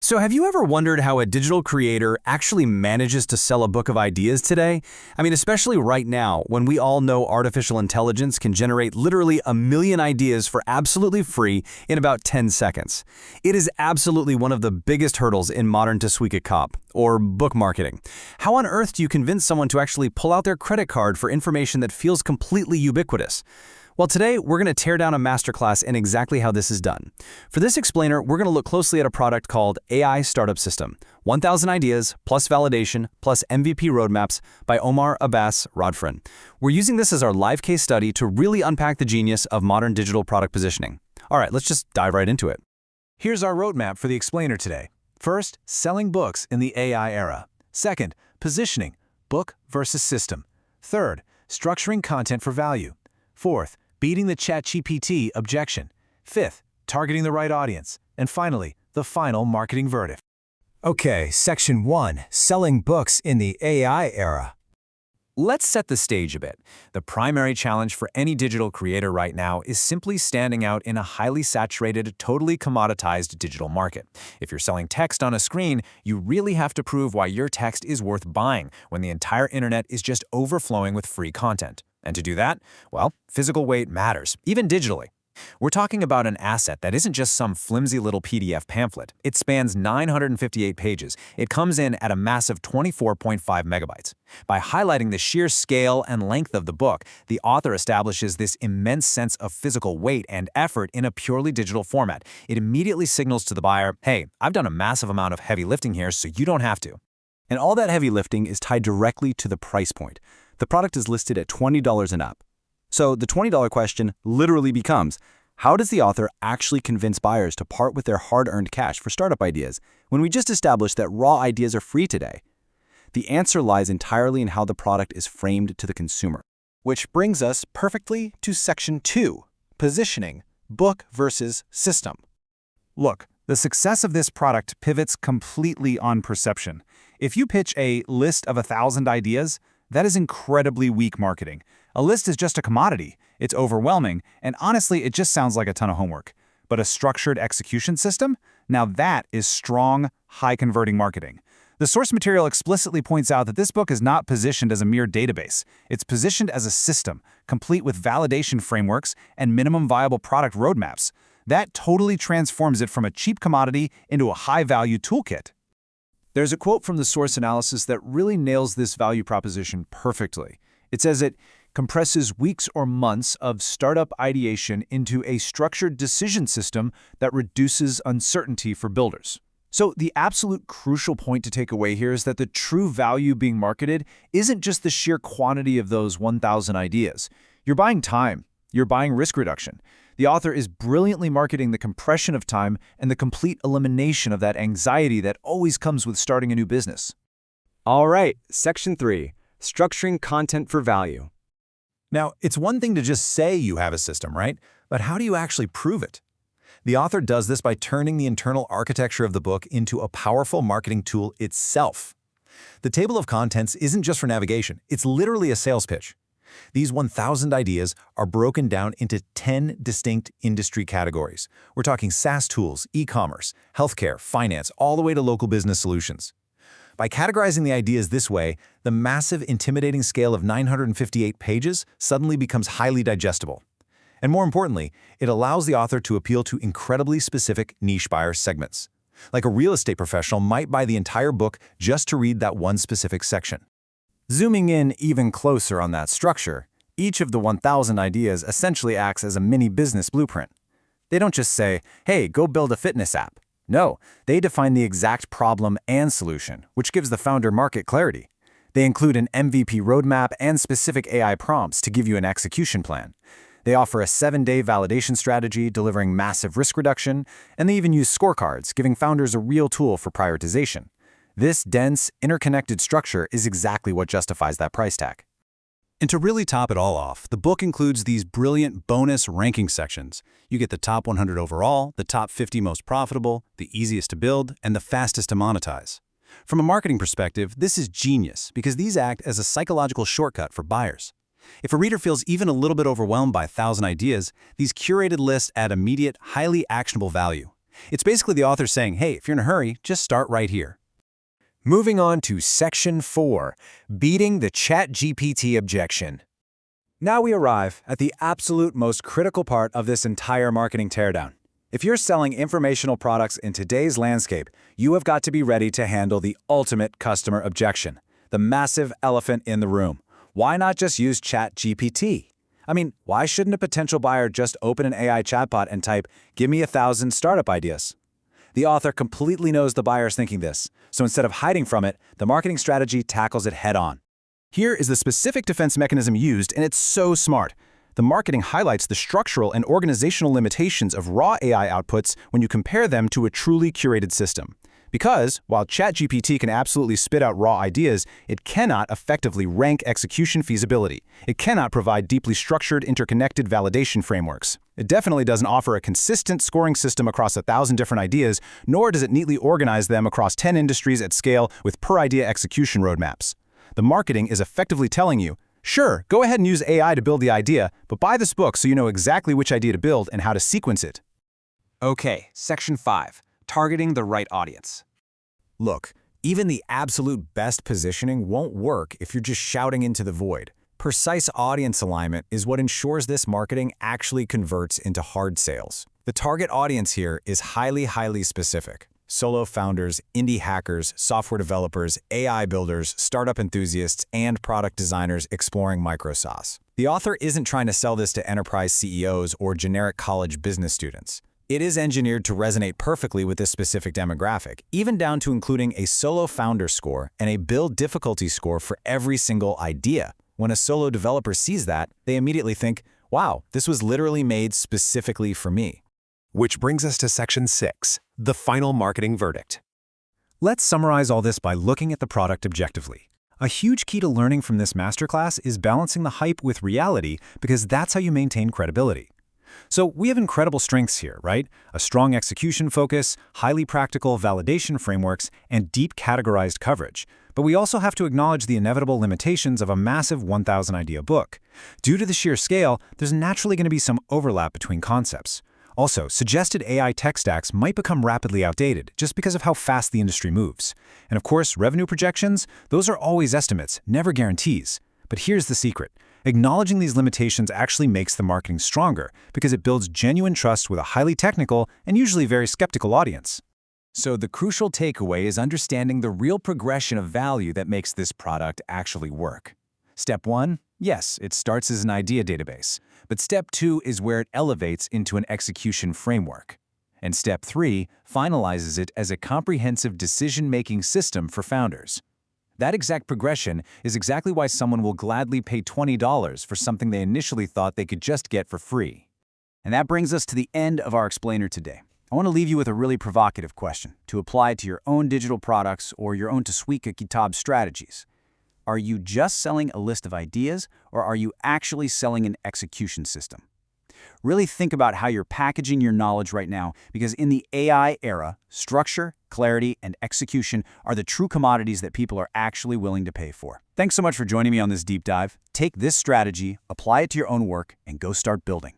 So have you ever wondered how a digital creator actually manages to sell a book of ideas today? I mean, especially right now, when we all know artificial intelligence can generate literally a million ideas for absolutely free in about 10 seconds. It is absolutely one of the biggest hurdles in modern Taswika or book marketing. How on earth do you convince someone to actually pull out their credit card for information that feels completely ubiquitous? Well, today we're going to tear down a masterclass in exactly how this is done. For this explainer, we're going to look closely at a product called AI Startup System, 1,000 Ideas plus Validation plus MVP Roadmaps by Omar, Abbas, Radm. We're using this as our live case study to really unpack the genius of modern digital product positioning. All right, let's just dive right into it. Here's our roadmap for the explainer today. First, selling books in the AI era. Second, positioning, book versus system. Third, structuring content for value. Fourth, beating the ChatGPT objection. Fifth, targeting the right audience. And finally, the final marketing verdict. Okay, Section 1, Selling Books in the AI Era. Let's set the stage a bit. The primary challenge for any digital creator right now is simply standing out in a highly saturated, totally commoditized digital market. If you're selling text on a screen, you really have to prove why your text is worth buying when the entire internet is just overflowing with free content. And to do that, well, physical weight matters, even digitally. We're talking about an asset that isn't just some flimsy little PDF pamphlet. It spans 958 pages. It comes in at a massive 24.5 megabytes. By highlighting the sheer scale and length of the book, the author establishes this immense sense of physical weight and effort in a purely digital format. It immediately signals to the buyer, hey, I've done a massive amount of heavy lifting here, so you don't have to. And all that heavy lifting is tied directly to the price point. The product is listed at $20 and up. So the $20 question literally becomes, how does the author actually convince buyers to part with their hard-earned cash for startup ideas when we just established that raw ideas are free today? The answer lies entirely in how the product is framed to the consumer. Which brings us perfectly to Section 2, Positioning, Book versus System. Look, the success of this product pivots completely on perception. If you pitch a list of 1,000 ideas, that is incredibly weak marketing. A list is just a commodity. It's overwhelming, and honestly, it just sounds like a ton of homework. But a structured execution system? Now that is strong, high-converting marketing. The source material explicitly points out that this book is not positioned as a mere database. It's positioned as a system, complete with validation frameworks and minimum viable product roadmaps. That totally transforms it from a cheap commodity into a high-value toolkit. There's a quote from the source analysis that really nails this value proposition perfectly. It says it compresses weeks or months of startup ideation into a structured decision system that reduces uncertainty for builders. So the absolute crucial point to take away here is that the true value being marketed isn't just the sheer quantity of those 1,000 ideas. You're buying time. You're buying risk reduction. The author is brilliantly marketing the compression of time and the complete elimination of that anxiety that always comes with starting a new business. All right, Section 3, Structuring Content for Value. Now, it's one thing to just say you have a system, right? But how do you actually prove it? The author does this by turning the internal architecture of the book into a powerful marketing tool itself. The table of contents isn't just for navigation. It's literally a sales pitch. These 1,000 ideas are broken down into 10 distinct industry categories. We're talking SaaS tools, e-commerce, healthcare, finance, all the way to local business solutions. By categorizing the ideas this way, the massive, intimidating scale of 958 pages suddenly becomes highly digestible. And more importantly, it allows the author to appeal to incredibly specific niche buyer segments. Like a real estate professional might buy the entire book just to read that one specific section. Zooming in even closer on that structure, each of the 1,000 ideas essentially acts as a mini business blueprint. They don't just say, hey, go build a fitness app. No, they define the exact problem and solution, which gives the founder market clarity. They include an MVP roadmap and specific AI prompts to give you an execution plan. They offer a 7-day validation strategy, delivering massive risk reduction, and they even use scorecards, giving founders a real tool for prioritization. This dense, interconnected structure is exactly what justifies that price tag. And to really top it all off, the book includes these brilliant bonus ranking sections. You get the top 100 overall, the top 50 most profitable, the easiest to build, and the fastest to monetize. From a marketing perspective, this is genius because these act as a psychological shortcut for buyers. If a reader feels even a little bit overwhelmed by 1,000 ideas, these curated lists add immediate, highly actionable value. It's basically the author saying, hey, if you're in a hurry, just start right here. Moving on to Section 4, Beating the ChatGPT Objection. Now we arrive at the absolute most critical part of this entire marketing teardown. If you're selling informational products in today's landscape, you have got to be ready to handle the ultimate customer objection, the massive elephant in the room. Why not just use ChatGPT? I mean, why shouldn't a potential buyer just open an AI chatbot and type, "Give me 1,000 startup ideas"? The author completely knows the buyer's thinking this, so instead of hiding from it, the marketing strategy tackles it head-on. Here is the specific defense mechanism used, and it's so smart. The marketing highlights the structural and organizational limitations of raw AI outputs when you compare them to a truly curated system. Because, while ChatGPT can absolutely spit out raw ideas, it cannot effectively rank execution feasibility. It cannot provide deeply structured, interconnected validation frameworks. It definitely doesn't offer a consistent scoring system across 1,000 different ideas, nor does it neatly organize them across 10 industries at scale with per-idea execution roadmaps. The marketing is effectively telling you, sure, go ahead and use AI to build the idea, but buy this book so you know exactly which idea to build and how to sequence it. Okay, Section 5. Targeting the right audience. Look, even the absolute best positioning won't work if you're just shouting into the void. Precise audience alignment is what ensures this marketing actually converts into hard sales. The target audience here is highly specific. Solo founders, indie hackers, software developers, AI builders, startup enthusiasts, and product designers exploring microsauce. The author isn't trying to sell this to enterprise CEOs or generic college business students. It is engineered to resonate perfectly with this specific demographic, even down to including a solo founder score and a build difficulty score for every single idea. When a solo developer sees that, they immediately think, wow, this was literally made specifically for me. Which brings us to Section 6, the final marketing verdict. Let's summarize all this by looking at the product objectively. A huge key to learning from this masterclass is balancing the hype with reality, because that's how you maintain credibility. So we have incredible strengths here, right? A strong execution focus, highly practical validation frameworks, and deep categorized coverage. But we also have to acknowledge the inevitable limitations of a massive 1,000 idea book. Due to the sheer scale, there's naturally going to be some overlap between concepts. Also, suggested AI tech stacks might become rapidly outdated just because of how fast the industry moves. And of course, revenue projections, those are always estimates, never guarantees. But here's the secret. Acknowledging these limitations actually makes the marketing stronger because it builds genuine trust with a highly technical and usually very skeptical audience. So the crucial takeaway is understanding the real progression of value that makes this product actually work. Step 1, yes, it starts as an idea database. But Step 2 is where it elevates into an execution framework. And Step 3 finalizes it as a comprehensive decision-making system for founders. That exact progression is exactly why someone will gladly pay $20 for something they initially thought they could just get for free. And that brings us to the end of our explainer today. I want to leave you with a really provocative question to apply to your own digital products or your own Taswika Kitab strategies. Are you just selling a list of ideas, or are you actually selling an execution system? Really think about how you're packaging your knowledge right now, because in the AI era, structure, clarity, and execution are the true commodities that people are actually willing to pay for. Thanks so much for joining me on this deep dive. Take this strategy, apply it to your own work, and go start building.